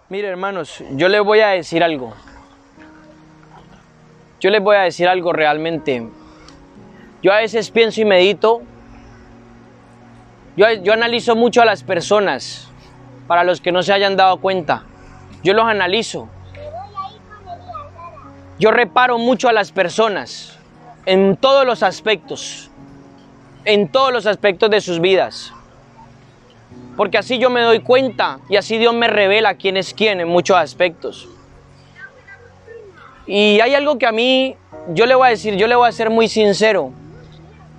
Mire, hermanos, yo les voy a decir algo. Yo les voy a decir algo realmente. Yo a veces pienso y medito. Yo analizo mucho a las personas. Para los que no se hayan dado cuenta, yo los analizo. Yo reparo mucho a las personas en todos los aspectos. En todos los aspectos de sus vidas. Porque así yo me doy cuenta y así Dios me revela quién es quién en muchos aspectos. Y hay algo que a mí, yo le voy a ser muy sincero.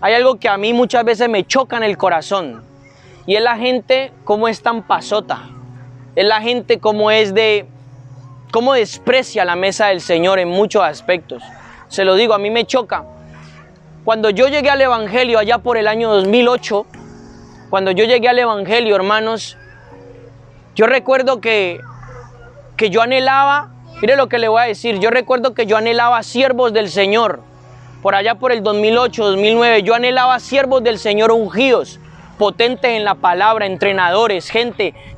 Hay algo que a mí muchas veces me choca en el corazón. Y es la gente cómo es tan pasota. Es la gente cómo desprecia la mesa del Señor en muchos aspectos. Se lo digo, a mí me choca. Cuando yo llegué al Evangelio allá por el año 2008, cuando yo llegué al Evangelio, hermanos, yo recuerdo que yo anhelaba, mire lo que le voy a decir, yo recuerdo que yo anhelaba siervos del Señor, por allá por el 2008, 2009, yo anhelaba siervos del Señor ungidos, potentes en la palabra, entrenadores,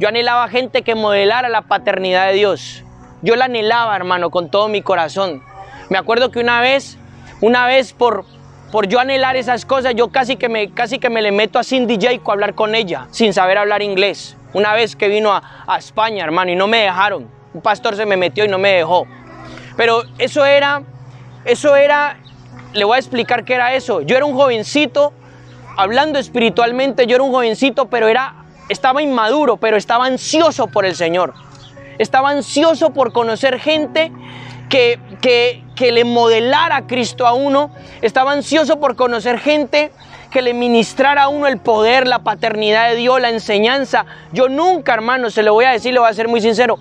yo anhelaba gente que modelara la paternidad de Dios. Yo la anhelaba, hermano, con todo mi corazón. Me acuerdo que una vez por yo anhelar esas cosas, yo casi que me le meto a Cindy Jayco a hablar con ella, sin saber hablar inglés. Una vez que vino a España, hermano, y no me dejaron. Un pastor se me metió y no me dejó. Pero eso era, le voy a explicar qué era eso. Yo era un jovencito, hablando espiritualmente, yo era un jovencito, pero estaba inmaduro, pero estaba ansioso por el Señor. Estaba ansioso por conocer gente que le modelara a Cristo a uno. Estaba ansioso por conocer gente que le ministrara a uno el poder, la paternidad de Dios, la enseñanza. Yo nunca, hermano, se lo voy a decir, le voy a ser muy sincero.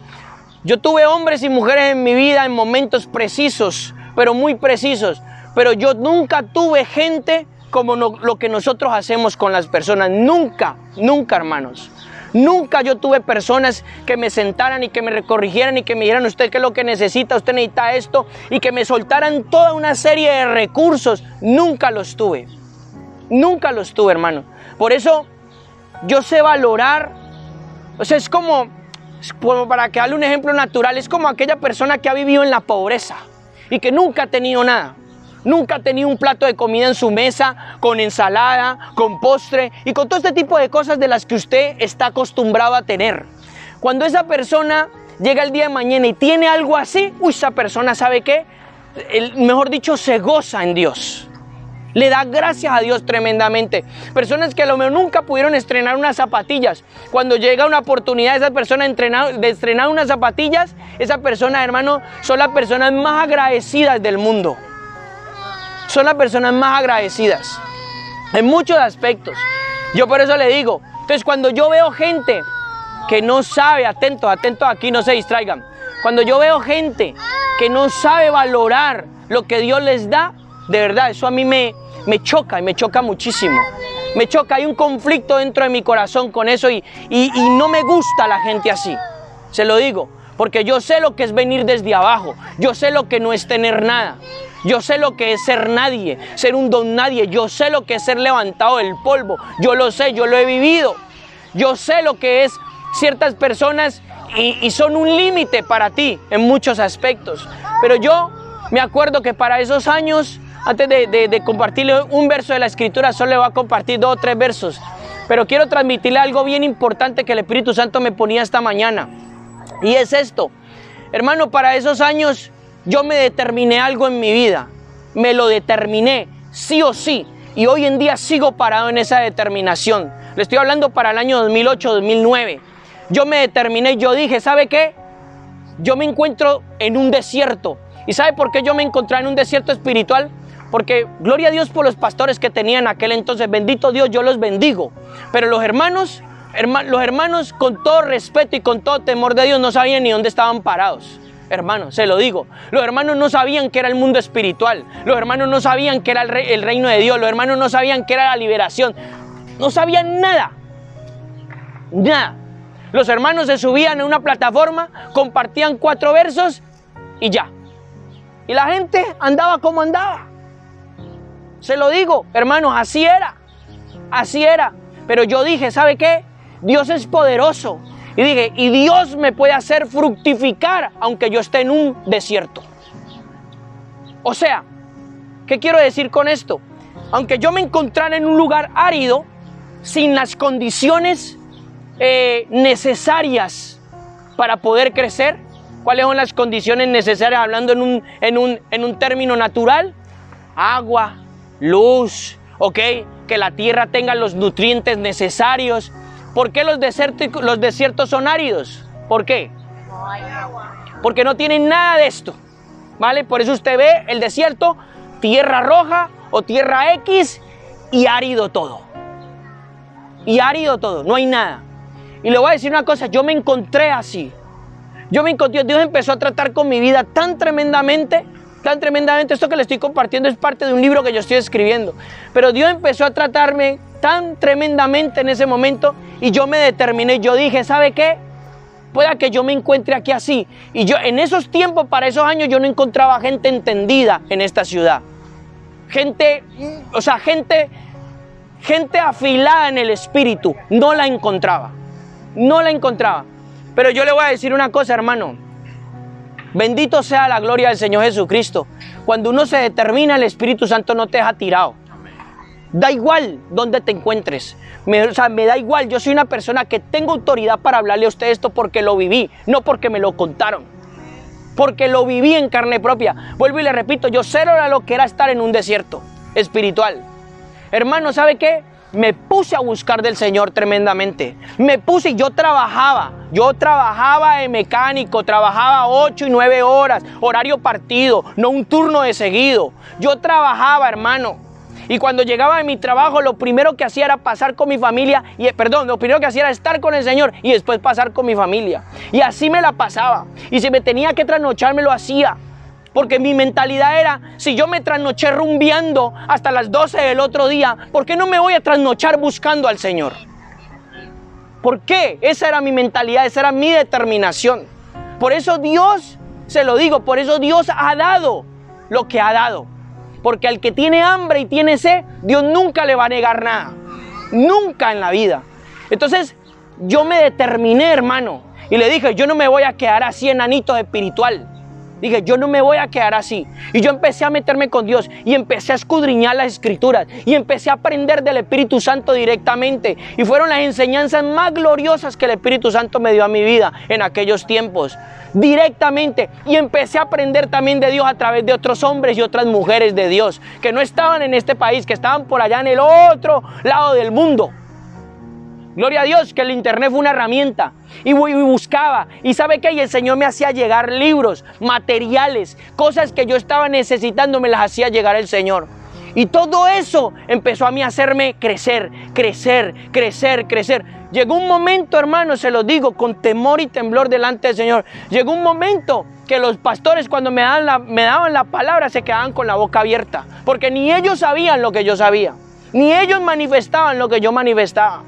Yo tuve hombres y mujeres en mi vida en momentos precisos, pero muy precisos. Pero yo nunca tuve gente como lo que nosotros hacemos con las personas. Nunca, nunca, hermanos. Nunca yo tuve personas que me sentaran y que me corrigieran y que me dijeran: usted qué es lo que necesita, usted necesita esto, y que me soltaran toda una serie de recursos. Nunca los tuve. Nunca los tuve, hermano. Por eso yo sé valorar. O sea, es como para que darle un ejemplo natural, es como aquella persona que ha vivido en la pobreza y que nunca ha tenido nada. Nunca ha tenido un plato de comida en su mesa, con ensalada, con postre y con todo este tipo de cosas de las que usted está acostumbrado a tener. Cuando esa persona llega el día de mañana y tiene algo así, esa persona, ¿sabe qué? Mejor dicho, se goza en Dios. Le da gracias a Dios tremendamente. Personas que a lo mejor nunca pudieron estrenar unas zapatillas. Cuando llega una oportunidad de esa persona de estrenar unas zapatillas, esa persona, hermano, son las personas más agradecidas del mundo. Son las personas más agradecidas en muchos aspectos. Yo por eso le digo, entonces cuando yo veo gente que no sabe, atentos aquí, no se distraigan. Cuando yo veo gente que no sabe valorar lo que Dios les da, de verdad, eso a mí me choca y me choca muchísimo. Me choca, hay un conflicto dentro de mi corazón con eso y no me gusta la gente así. Se lo digo, porque yo sé lo que es venir desde abajo. Yo sé lo que no es tener nada. Yo sé lo que es ser nadie, ser un don nadie. Yo sé lo que es ser levantado del polvo. Yo lo sé, yo lo he vivido. Yo sé lo que es ciertas personas y son un límite para ti en muchos aspectos. Pero yo me acuerdo que para esos años, antes de compartirle un verso de la Escritura, solo le voy a compartir 2 o 3 versos. Pero quiero transmitirle algo bien importante que el Espíritu Santo me ponía esta mañana. Y es esto. Hermano, para esos años yo me determiné algo en mi vida. Me lo determiné, sí o sí. Y hoy en día sigo parado en esa determinación. Le estoy hablando para el año 2008, 2009. Yo me determiné y yo dije, ¿sabe qué? Yo me encuentro en un desierto. ¿Y sabe por qué yo me encontré en un desierto espiritual? Porque gloria a Dios por los pastores que tenía en aquel entonces. Bendito Dios, yo los bendigo. Pero los hermanos, con todo respeto y con todo temor de Dios, no sabían ni dónde estaban parados. Hermanos, se lo digo. Los hermanos no sabían qué era el mundo espiritual. Los hermanos no sabían qué era el reino de Dios. Los hermanos no sabían qué era la liberación. No sabían nada. Nada. Los hermanos se subían en una plataforma, compartían 4 versos y ya. Y la gente andaba como andaba. Se lo digo, hermanos, así era. Así era. Pero yo dije, ¿sabe qué? Dios es poderoso. Y dije, y Dios me puede hacer fructificar aunque yo esté en un desierto. O sea, ¿qué quiero decir con esto? Aunque yo me encontrara en un lugar árido, sin las condiciones necesarias para poder crecer. ¿Cuáles son las condiciones necesarias hablando en un término natural? Agua, luz, ¿ok? Que la tierra tenga los nutrientes necesarios. ¿Por qué los desiertos son áridos? ¿Por qué? No hay agua. Porque no tienen nada de esto, ¿vale? Por eso usted ve el desierto, tierra roja o tierra X y árido todo. Y árido todo, no hay nada. Y le voy a decir una cosa, yo me encontré así. Dios empezó a tratar con mi vida tan tremendamente. Esto que le estoy compartiendo es parte de un libro que yo estoy escribiendo. Pero Dios empezó a tratarme tan tremendamente en ese momento y yo me determiné, yo dije, ¿sabe qué? Pueda que yo me encuentre aquí así. Y yo en esos tiempos, para esos años, yo no encontraba gente entendida en esta ciudad. Gente afilada en el espíritu, no la encontraba. Pero yo le voy a decir una cosa, hermano. Bendito sea la gloria del Señor Jesucristo. Cuando uno se determina, el Espíritu Santo no te deja tirado. Da igual donde te encuentres. Me da igual. Yo soy una persona que tengo autoridad para hablarle a usted esto porque lo viví, no porque me lo contaron. Porque lo viví en carne propia. Vuelvo y le repito, yo sé lo que era estar en un desierto espiritual. Hermano, ¿sabe qué? Me puse a buscar del Señor tremendamente. Me puse y yo trabajaba de mecánico, trabajaba 8 y 9 horas, horario partido, no un turno de seguido. Yo trabajaba, hermano. Y cuando llegaba de mi trabajo, lo primero que hacía era pasar con mi familia, lo primero que hacía era estar con el Señor y después pasar con mi familia. Y así me la pasaba. Y si me tenía que trasnochar, me lo hacía. Porque mi mentalidad era, si yo me trasnoché rumbeando hasta las 12 del otro día, ¿por qué no me voy a trasnochar buscando al Señor? ¿Por qué? Esa era mi mentalidad, esa era mi determinación. Por eso Dios, se lo digo, por eso Dios ha dado lo que ha dado. Porque al que tiene hambre y tiene sed, Dios nunca le va a negar nada. Nunca en la vida. Entonces, yo me determiné, hermano, y le dije, yo no me voy a quedar así enanito espiritual. Dije, yo no me voy a quedar así. Y yo empecé a meterme con Dios y empecé a escudriñar las escrituras y empecé a aprender del Espíritu Santo directamente. Y fueron las enseñanzas más gloriosas que el Espíritu Santo me dio a mi vida en aquellos tiempos. Directamente. Y empecé a aprender también de Dios a través de otros hombres y otras mujeres de Dios que no estaban en este país, que estaban por allá en el otro lado del mundo. Gloria a Dios que el internet fue una herramienta y buscaba, y ¿sabe qué? Y el Señor me hacía llegar libros, materiales, cosas que yo estaba necesitando, me las hacía llegar el Señor. Y todo eso empezó a mí a hacerme crecer. Llegó un momento, hermano, se lo digo, con temor y temblor delante del Señor. Llegó un momento que los pastores cuando me daban la palabra se quedaban con la boca abierta, porque ni ellos sabían lo que yo sabía, ni ellos manifestaban lo que yo manifestaba.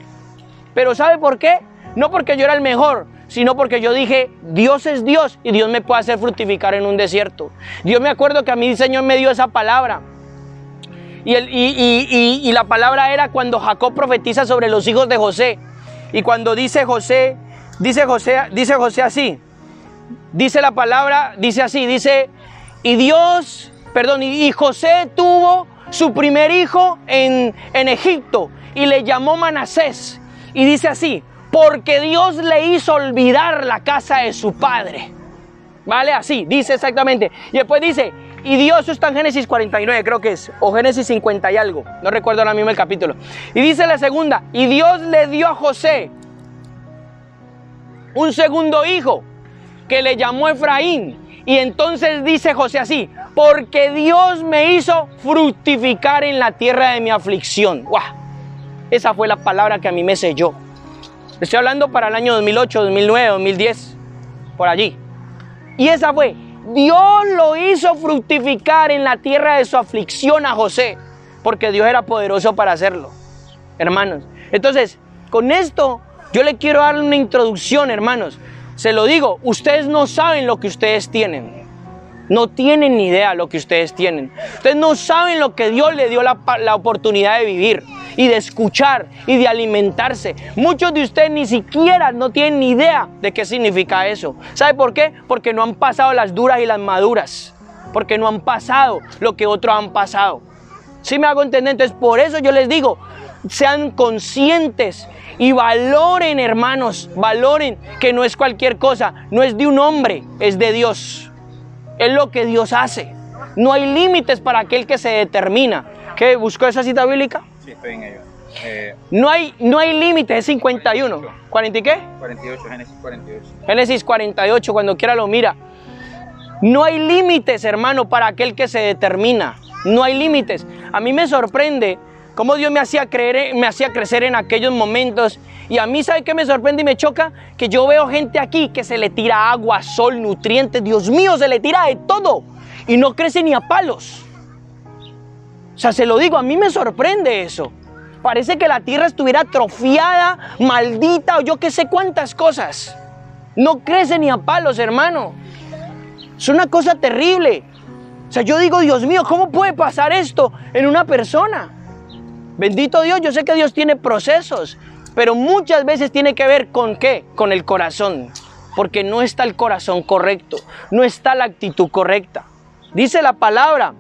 Pero ¿sabe por qué? No porque yo era el mejor, sino porque yo dije, Dios es Dios y Dios me puede hacer fructificar en un desierto. Dios, me acuerdo que a mí el Señor me dio esa palabra. Y la palabra era cuando Jacob profetiza sobre los hijos de José. Y cuando dice José así, dice la palabra, dice así, dice, y José tuvo su primer hijo en Egipto y le llamó Manasés. Y dice así, porque Dios le hizo olvidar la casa de su padre. ¿Vale? Así, dice exactamente. Y después dice, y Dios, eso está en Génesis 49, creo que es, o Génesis 50 y algo, no recuerdo ahora mismo el capítulo. Y dice la segunda, y Dios le dio a José un segundo hijo, que le llamó Efraín. Y entonces dice José así, porque Dios me hizo fructificar en la tierra de mi aflicción. ¡Guau! Esa fue la palabra que a mí me selló. Estoy hablando para el año 2008, 2009, 2010, por allí. Y esa fue, Dios lo hizo fructificar en la tierra de su aflicción a José, porque Dios era poderoso para hacerlo, hermanos. Entonces, con esto, yo le quiero dar una introducción, hermanos. Se lo digo, ustedes no saben lo que ustedes tienen. No tienen ni idea lo que ustedes tienen. Ustedes no saben lo que Dios les dio la oportunidad de vivir. y de escuchar y de alimentarse. Muchos de ustedes ni siquiera no tienen ni idea de qué significa eso. ¿Sabe por qué? Porque no han pasado las duras y las maduras. Porque no han pasado lo que otros han pasado. ¿Sí me hago entender? Entonces por eso yo les digo, sean conscientes y valoren, hermanos, valoren que no es cualquier cosa, no es de un hombre, es de Dios. Es lo que Dios hace. No hay límites para aquel que se determina. ¿Qué? ¿Buscó esa cita bíblica? Sí, estoy en ello. No hay límites, es 51. ¿40 y qué? 48, Génesis 48. Génesis 48, cuando quiera lo mira. No hay límites, hermano, para aquel que se determina. No hay límites. A mí me sorprende cómo Dios me hacía crecer en aquellos momentos. Y a mí, ¿sabe qué me sorprende y me choca? Que yo veo gente aquí que se le tira agua, sol, nutrientes. Dios mío, se le tira de todo. Y no crece ni a palos. O sea, se lo digo, a mí me sorprende eso. Parece que la tierra estuviera atrofiada, maldita o yo qué sé cuántas cosas. No crece ni a palos, hermano. Es una cosa terrible. O sea, yo digo, Dios mío, ¿cómo puede pasar esto en una persona? Bendito Dios, yo sé que Dios tiene procesos, pero muchas veces tiene que ver con ¿qué? Con el corazón. Porque no está el corazón correcto, no está la actitud correcta. Dice la palabra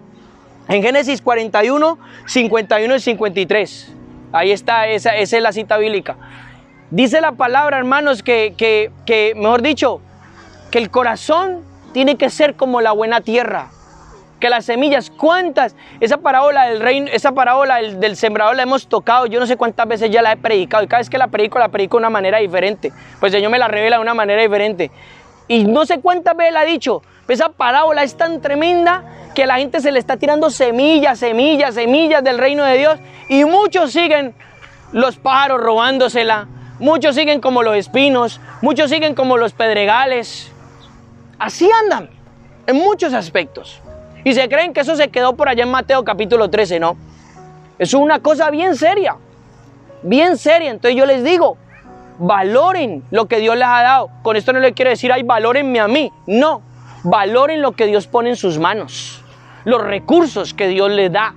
en Génesis 41, 51 y 53. Ahí está, esa es la cita bíblica. Dice la palabra, hermanos, que mejor dicho, que el corazón tiene que ser como la buena tierra. Que las semillas, ¿cuántas? Esa parábola del reino, esa parábola del sembrador la hemos tocado, yo no sé cuántas veces ya la he predicado. Y cada vez que la predico de una manera diferente. Pues el Señor me la revela de una manera diferente. Y no sé cuántas veces la he dicho. Esa parábola es tan tremenda que a la gente se le está tirando semillas del reino de Dios. Y muchos siguen los pájaros robándosela. Muchos siguen como los espinos. Muchos siguen como los pedregales. Así andan en muchos aspectos. Y se creen que eso se quedó por allá en Mateo capítulo 13, ¿no? Eso es una cosa bien seria. Bien seria. Entonces yo les digo, valoren lo que Dios les ha dado. Con esto no les quiero decir, ay, valórenme a mí. No. Valoren lo que Dios pone en sus manos. Los recursos que Dios les da.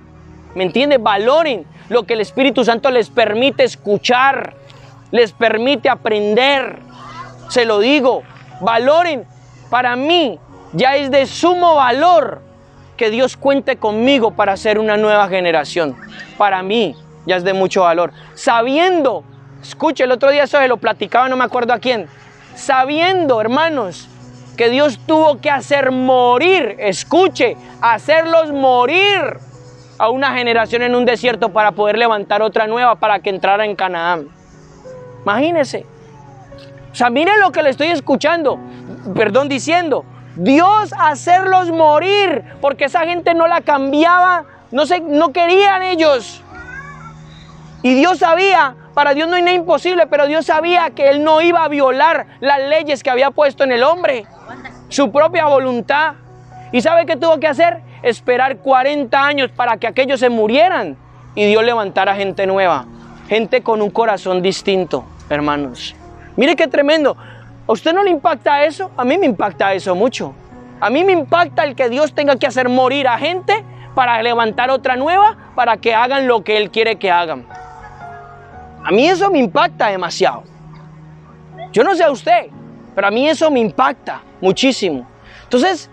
¿Me entiendes? Valoren lo que el Espíritu Santo les permite escuchar. Les permite aprender. Se lo digo. Valoren. Para mí ya es de sumo valor que Dios cuente conmigo para hacer una nueva generación. Para mí ya es de mucho valor. Sabiendo, escuche, el otro día eso se lo platicaba, no me acuerdo a quién. Sabiendo, hermanos, que Dios tuvo que hacer morir, escuche, hacerlos morir a una generación en un desierto para poder levantar otra nueva para que entrara en Canaán. Imagínense. O sea, miren lo que le estoy diciendo. Dios hacerlos morir, porque esa gente no la cambiaba, no querían ellos. Y Dios sabía, para Dios no hay nada imposible, pero Dios sabía que Él no iba a violar las leyes que había puesto en el hombre, su propia voluntad. ¿Y sabe qué tuvo que hacer? Esperar 40 años para que aquellos se murieran y Dios levantara gente nueva, gente con un corazón distinto, hermanos. Mire qué tremendo. ¿A usted no le impacta eso? A mí me impacta eso mucho. A mí me impacta el que Dios tenga que hacer morir a gente para levantar otra nueva, para que hagan lo que Él quiere que hagan. A mí eso me impacta demasiado. Yo no sé a usted, pero a mí eso me impacta muchísimo. Entonces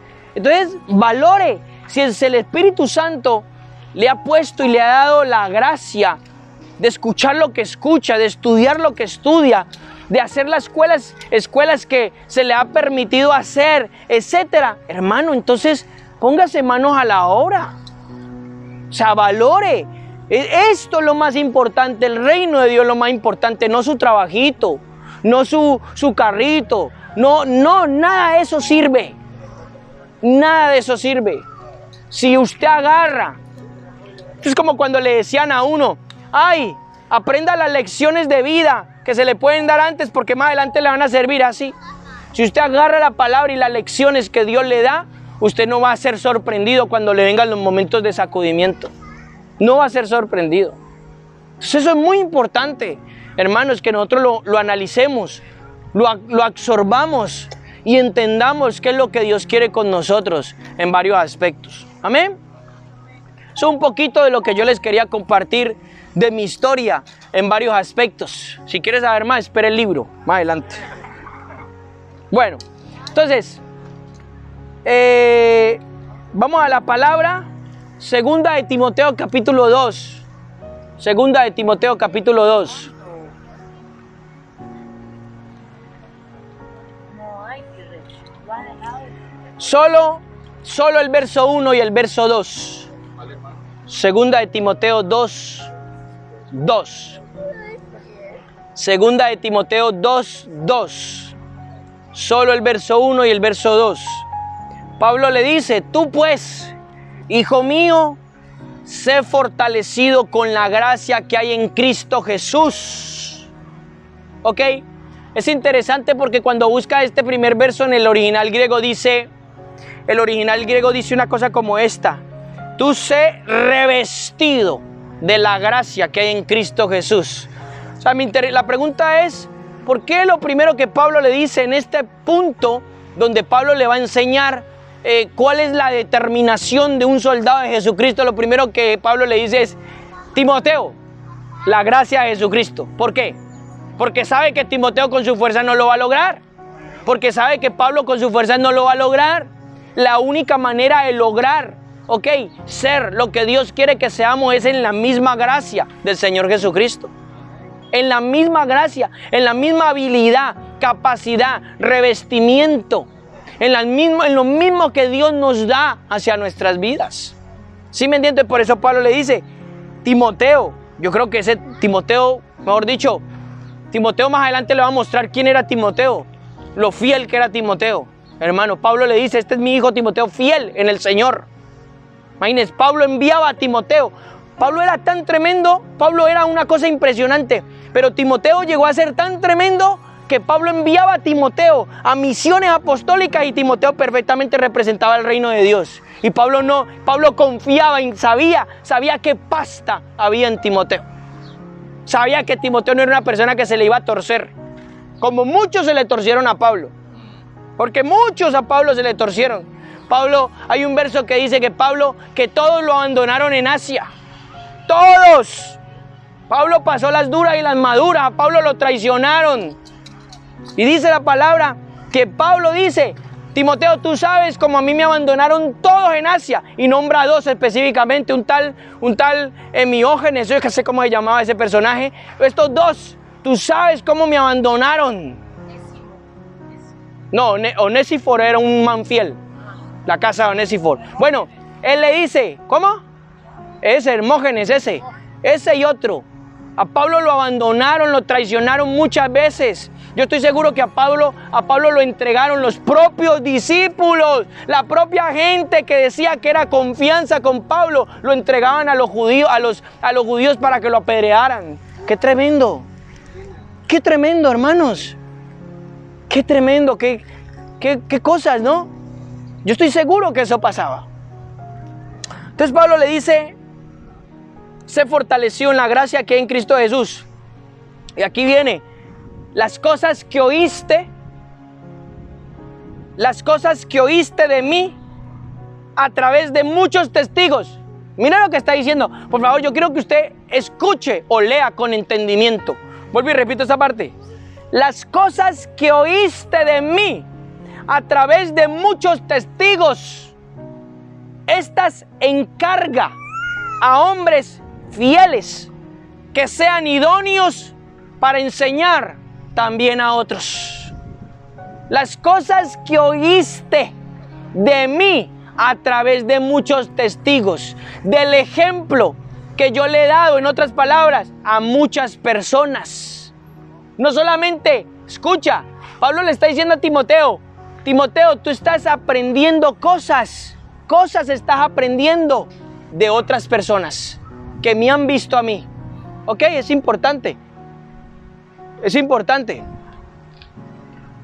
valore si el Espíritu Santo le ha puesto y le ha dado la gracia de escuchar lo que escucha, de estudiar lo que estudia, de hacer las escuelas que se le ha permitido hacer, etcétera. Hermano, entonces póngase manos a la obra. O sea, valore. Esto es lo más importante, el reino de Dios es lo más importante, no su trabajito, no su carrito, no, nada de eso sirve. Nada de eso sirve. Si usted agarra, es como cuando le decían a uno, ay, aprenda las lecciones de vida que se le pueden dar antes porque más adelante le van a servir así. Si usted agarra la palabra y las lecciones que Dios le da, usted no va a ser sorprendido cuando le vengan los momentos de sacudimiento. No va a ser sorprendido. Entonces eso es muy importante, hermanos, que nosotros lo analicemos, lo absorbamos y entendamos qué es lo que Dios quiere con nosotros en varios aspectos. Amén. Eso es un poquito de lo que yo les quería compartir de mi historia en varios aspectos. Si quieres saber más, espera el libro, más adelante. Bueno, entonces, vamos a la palabra. Segunda de Timoteo capítulo 2. Segunda de Timoteo capítulo 2. Solo el verso 1 y el verso 2. Segunda de Timoteo 2, 2. Segunda de Timoteo 2, 2. Solo el verso 1 y el verso 2. Pablo le dice: tú pues, hijo mío, sé fortalecido con la gracia que hay en Cristo Jesús. ¿Ok? Es interesante porque cuando busca este primer verso en el original griego dice una cosa como esta: tú sé revestido de la gracia que hay en Cristo Jesús. O sea, la pregunta es, ¿por qué lo primero que Pablo le dice en este punto, donde Pablo le va a enseñar cuál es la determinación de un soldado de Jesucristo? Lo primero que Pablo le dice es: Timoteo, la gracia de Jesucristo. ¿Por qué? Porque sabe que Timoteo con su fuerza no lo va a lograr. Porque sabe que Pablo con su fuerza no lo va a lograr. La única manera de lograr, ser lo que Dios quiere que seamos es en la misma gracia del Señor Jesucristo. En la misma gracia, en la misma habilidad, capacidad, revestimiento, en lo mismo que Dios nos da hacia nuestras vidas. ¿Sí me entiendes? Por eso Pablo le dice: Timoteo. Yo creo que ese Timoteo, mejor dicho, Timoteo más adelante le va a mostrar quién era Timoteo, lo fiel que era Timoteo. Hermano, Pablo le dice: este es mi hijo Timoteo, fiel en el Señor. Imagínense, Pablo enviaba a Timoteo. Pablo era tan tremendo, Pablo era una cosa impresionante, pero Timoteo llegó a ser tan tremendo que Pablo enviaba a Timoteo a misiones apostólicas y Timoteo perfectamente representaba el reino de Dios. Y Pablo confiaba y sabía qué pasta había en Timoteo. Sabía que Timoteo no era una persona que se le iba a torcer, como muchos se le torcieron a Pablo. Porque muchos a Pablo se le torcieron. Hay un verso que dice que todos lo abandonaron en Asia. Todos. Pablo pasó las duras y las maduras. A Pablo lo traicionaron. Y dice la palabra que Pablo dice: Timoteo, tú sabes cómo a mí me abandonaron todos en Asia. Y nombra a dos específicamente, un tal Hemiógenes, yo que sé cómo se llamaba ese personaje. Estos dos, tú sabes cómo me abandonaron. No, Onesíforo era un man fiel. La casa de Onesíforo. Bueno, él le dice, ¿cómo? Ese Hermógenes, ese y otro. A Pablo lo abandonaron, lo traicionaron muchas veces. Yo estoy seguro que a Pablo lo entregaron los propios discípulos, la propia gente que decía que era confianza con Pablo, lo entregaban a los judíos para que lo apedrearan. ¡Qué tremendo! ¡Qué tremendo, hermanos! ¡Qué tremendo! ¡Qué cosas!, ¿no? Yo estoy seguro que eso pasaba. Entonces Pablo le dice: sé fortalecido en la gracia que hay en Cristo Jesús. Y aquí viene: las cosas que oíste de mí a través de muchos testigos. Mira lo que está diciendo. Por favor, yo quiero que usted escuche o lea con entendimiento. Vuelvo y repito esa parte. Las cosas que oíste de mí a través de muchos testigos, estas encarga a hombres fieles que sean idóneos para enseñar también a otros. Las cosas que oíste de mí a través de muchos testigos, del ejemplo que yo le he dado, en otras palabras, a muchas personas. No solamente, escucha, Pablo le está diciendo a Timoteo: Timoteo, tú estás aprendiendo cosas estás aprendiendo de otras personas que me han visto a mí. Ok, es importante. Es importante.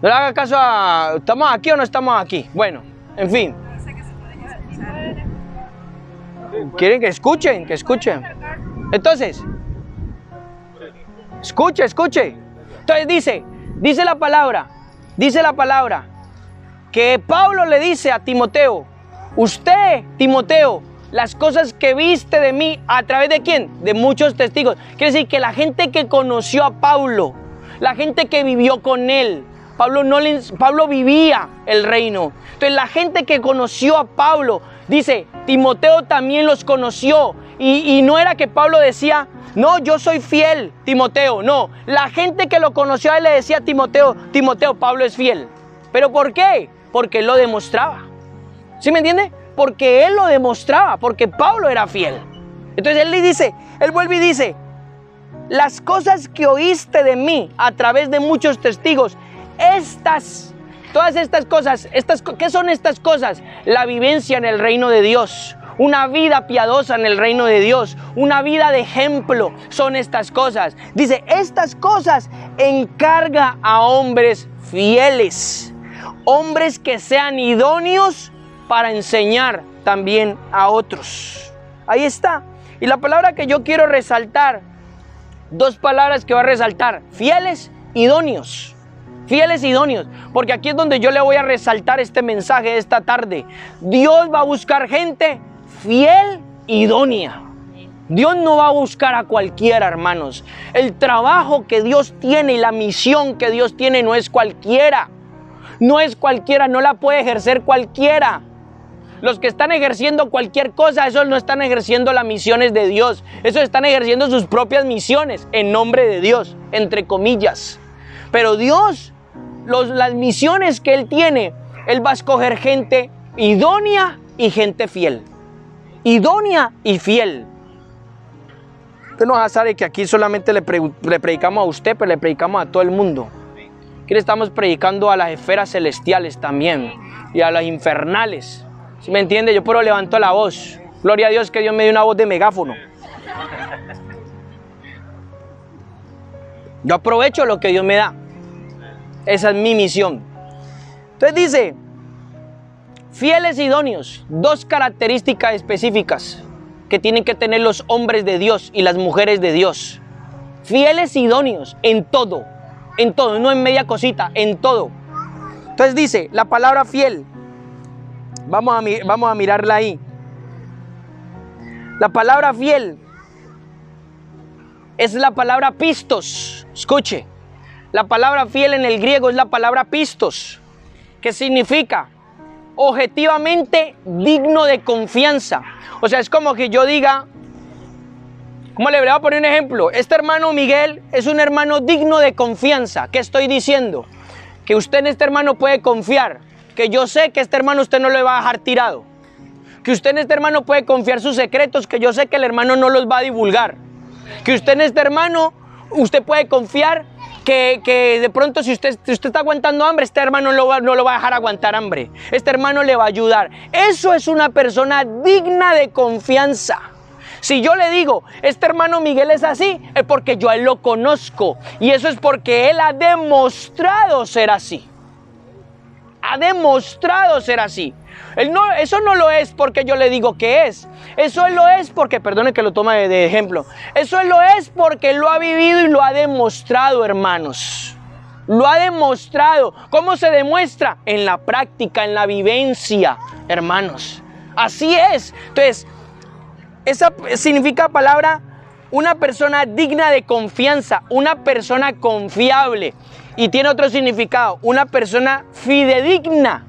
No le haga caso a... ¿estamos aquí o no estamos aquí? Bueno, en fin. ¿Quieren que escuchen? Que escuchen. Entonces, escuche. Entonces dice la palabra que Pablo le dice a Timoteo: usted, Timoteo, las cosas que viste de mí, ¿a través de quién? De muchos testigos. Quiere decir que la gente que conoció a Pablo, la gente que vivió con él, Pablo vivía el reino. Entonces la gente que conoció a Pablo, dice, Timoteo también los conoció. Y no era que Pablo decía, no, yo soy fiel, Timoteo. No, la gente que lo conoció a él le decía a Timoteo, Pablo es fiel. ¿Pero por qué? Porque él lo demostraba. ¿Sí me entiende? Porque él lo demostraba, porque Pablo era fiel. Entonces él le dice, él vuelve y dice, las cosas que oíste de mí a través de muchos testigos, todas estas cosas, ¿qué son estas cosas? La vivencia en el reino de Dios, una vida piadosa en el reino de Dios, una vida de ejemplo, son estas cosas. Dice, estas cosas encarga a hombres fieles, hombres que sean idóneos para enseñar también a otros. Ahí está. Y la palabra que yo quiero resaltar, dos palabras que voy a resaltar, fieles, idóneos. Fieles, idóneos, porque aquí es donde yo le voy a resaltar este mensaje de esta tarde. Dios va a buscar gente fiel, idónea. Dios no va a buscar a cualquiera, hermanos. El trabajo que Dios tiene y la misión que Dios tiene no es cualquiera. No es cualquiera, no la puede ejercer cualquiera. Los que están ejerciendo cualquier cosa, esos no están ejerciendo las misiones de Dios. Esos están ejerciendo sus propias misiones en nombre de Dios, entre comillas. Pero Dios, las misiones que Él tiene, Él va a escoger gente idónea y gente fiel. Idónea y fiel. Usted no sabe que aquí solamente le predicamos a usted, pero le predicamos a todo el mundo. Aquí le estamos predicando a las esferas celestiales también y a las infernales. ¿Sí me entiende? Yo puedo levantar la voz. Gloria a Dios que Dios me dio una voz de megáfono. Yo aprovecho lo que Dios me da. Esa es mi misión. Entonces dice, fieles e idóneos, dos características específicas que tienen que tener los hombres de Dios y las mujeres de Dios. Fieles e idóneos en todo, no en media cosita, en todo. Entonces dice, la palabra fiel, vamos a mirarla ahí. La palabra fiel es la palabra pistos. Escuche, la palabra fiel en el griego es la palabra pistos, que significa objetivamente digno de confianza. O sea, es como que yo diga, ¿cómo le voy a poner un ejemplo? Este hermano Miguel es un hermano digno de confianza. ¿Qué estoy diciendo? Que usted en este hermano puede confiar, que yo sé que este hermano usted no le va a dejar tirado, que usted en este hermano puede confiar sus secretos, que yo sé que el hermano no los va a divulgar, que usted en este hermano, usted puede confiar que de pronto si usted está aguantando hambre, este hermano no lo va a dejar aguantar hambre, este hermano le va a ayudar. Eso es una persona digna de confianza. Si yo le digo, este hermano Miguel es así, es porque yo a él lo conozco, y eso es porque él ha demostrado ser así. Ha demostrado ser así. Eso no lo es porque yo le digo que es. Eso lo es porque, perdone que lo tome de ejemplo, eso lo es porque lo ha vivido y lo ha demostrado, hermanos. Lo ha demostrado. ¿Cómo se demuestra? En la práctica, en la vivencia, hermanos. Así es. Entonces, esa significa palabra, una persona digna de confianza, una persona confiable. Y tiene otro significado, una persona fidedigna.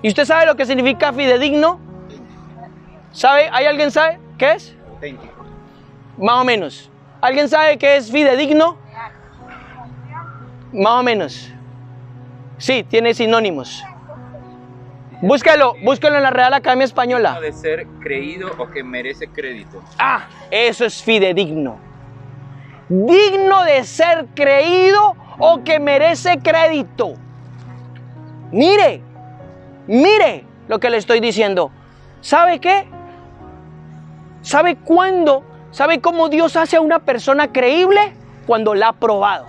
¿Y usted sabe lo que significa fidedigno? ¿Sabe? ¿Hay alguien sabe qué es? Auténtico. Más o menos. ¿Alguien sabe qué es fidedigno? Más o menos. Sí, tiene sinónimos. Búsquelo en la Real Academia Española. De ser creído o que merece crédito. Ah, eso es fidedigno. Digno de ser creído o que merece crédito. Mire lo que le estoy diciendo. ¿Sabe qué? ¿Sabe cuándo? ¿Sabe cómo Dios hace a una persona creíble? Cuando la ha probado.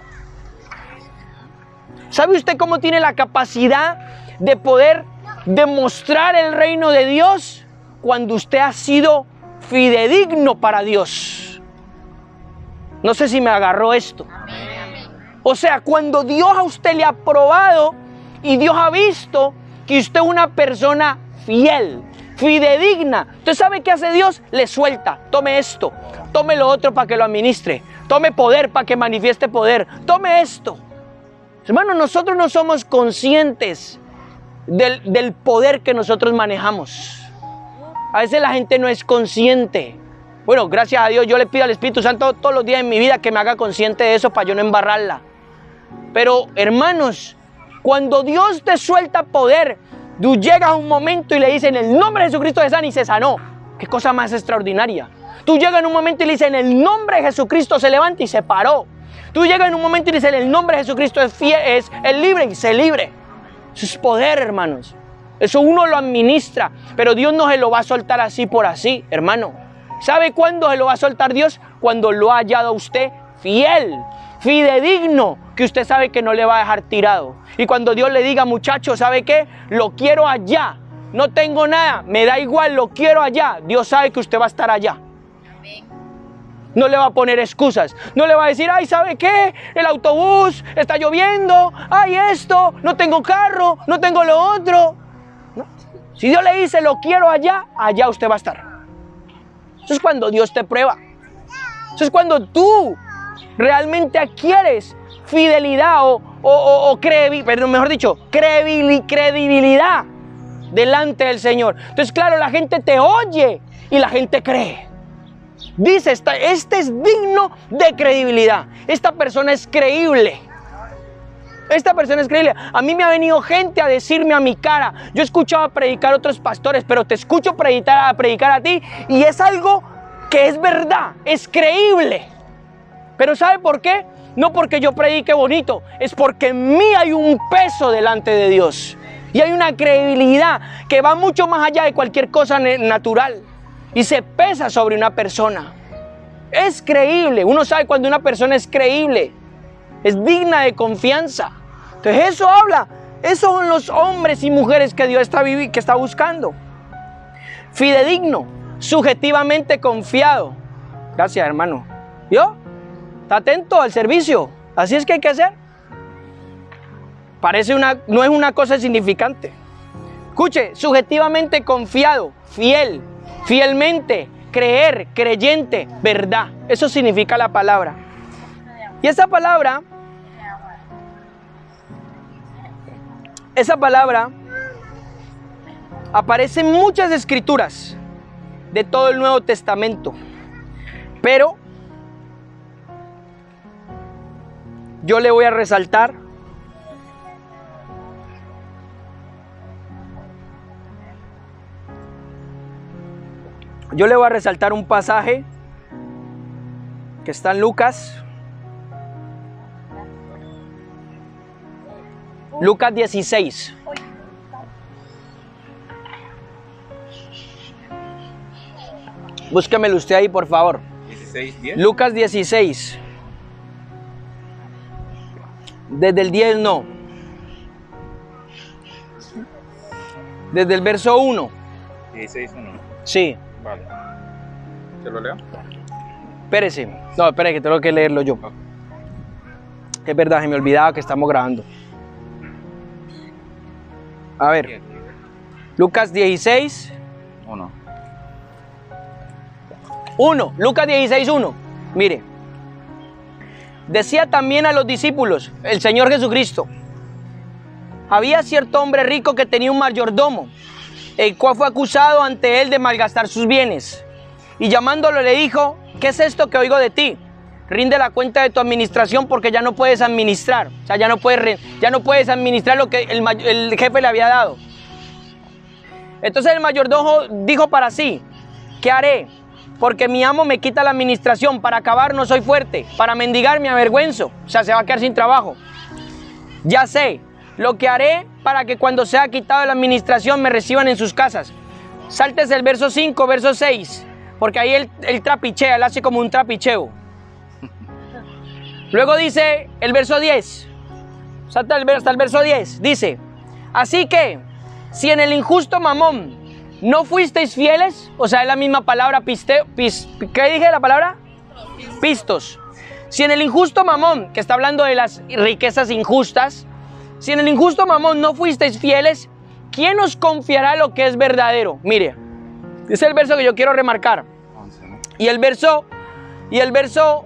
¿Sabe usted cómo tiene la capacidad de poder demostrar el reino de Dios? Cuando usted ha sido fidedigno para Dios. No sé si me agarró esto. O sea, cuando Dios a usted le ha probado y Dios ha visto que usted es una persona fiel, fidedigna. Entonces, ¿sabe qué hace Dios? Le suelta, tome esto, tome lo otro para que lo administre, tome poder para que manifieste poder, tome esto. Hermano, nosotros no somos conscientes del poder que nosotros manejamos. A veces la gente no es consciente. Bueno, gracias a Dios yo le pido al Espíritu Santo todos los días en mi vida que me haga consciente de eso para yo no embarrarla. Pero hermanos, cuando Dios te suelta poder, tú llegas a un momento y le dices en el nombre de Jesucristo se sana y se sanó. Qué cosa más extraordinaria. Tú llegas en un momento y le dices en el nombre de Jesucristo se levanta y se paró. Tú llegas en un momento y le dices en el nombre de Jesucristo es libre y se libre. Eso es poder, hermanos. Eso uno lo administra, pero Dios no se lo va a soltar así por así, hermano. ¿Sabe cuándo se lo va a soltar Dios? Cuando lo ha hallado a usted fiel, fidedigno, que usted sabe que no le va a dejar tirado. Y cuando Dios le diga, muchacho, ¿sabe qué? Lo quiero allá, no tengo nada, me da igual, lo quiero allá. Dios sabe que usted va a estar allá. No le va a poner excusas, no le va a decir, ay, ¿sabe qué? El autobús, está lloviendo, ay, esto, no tengo carro, no tengo lo otro. No. Si Dios le dice, lo quiero allá, allá usted va a estar. Eso es cuando Dios te prueba. Eso es cuando tú realmente adquieres fidelidad credibilidad delante del Señor. Entonces, claro, la gente te oye y la gente cree. Dice, este es digno de credibilidad. Esta persona es creíble. Esta persona es creíble. A mí me ha venido gente a decirme a mi cara. Yo he escuchado predicar a otros pastores, pero te escucho predicar a ti y es algo que es verdad, es creíble. Pero ¿sabe por qué? No porque yo predique bonito, es porque en mí hay un peso delante de Dios. Y hay una credibilidad que va mucho más allá de cualquier cosa natural. Y se pesa sobre una persona. Es creíble. Uno sabe cuando una persona es creíble. Es digna de confianza. Entonces eso habla. Esos son los hombres y mujeres que Dios está buscando. Fidedigno. Subjetivamente confiado. Gracias, hermano. ¿Yo? ¿Está atento al servicio? Así es que hay que hacer. No es una cosa insignificante. Escuche, subjetivamente confiado, fiel, fielmente, creer, creyente, verdad. Eso significa la palabra. Y esa palabra aparece en muchas escrituras de todo el Nuevo Testamento. Pero yo le voy a resaltar un pasaje que está en Lucas 16. Búsquemelo usted ahí, por favor. 16:10. Lucas 16. Desde el 10 no. Desde el verso 1. 16:1. Sí. Vale. ¿Se lo leo? Espérese. No, espere que tengo que leerlo yo. Es verdad, se me olvidaba que estamos grabando. A ver. Lucas 16. 1. Lucas 16:1. Mire. Decía también a los discípulos, el Señor Jesucristo: había cierto hombre rico que tenía un mayordomo, el cual fue acusado ante él de malgastar sus bienes. Y llamándolo le dijo: ¿qué es esto que oigo de ti? Rinde la cuenta de tu administración, porque ya no puedes administrar. O sea, ya no puedes administrar lo que el jefe le había dado. Entonces el mayordomo dijo para sí: ¿qué haré? Porque mi amo me quita la administración. Para acabar no soy fuerte, para mendigar me avergüenzo. O sea, se va a quedar sin trabajo. Ya sé lo que haré para que cuando sea quitado la administración me reciban en sus casas. Sáltese el verso 5, verso 6, porque ahí él trapichea, él hace como un trapicheo. Luego dice el verso 10, salta hasta el verso 10, dice: así que, si en el injusto mamón no fuisteis fieles, o sea, es la misma palabra ¿qué dije la palabra? Pistos. Si en el injusto mamón, que está hablando de las riquezas injustas, si en el injusto mamón no fuisteis fieles, ¿quién os confiará lo que es verdadero? Mire, Es el verso que yo quiero remarcar. 11, ¿no? Y el verso,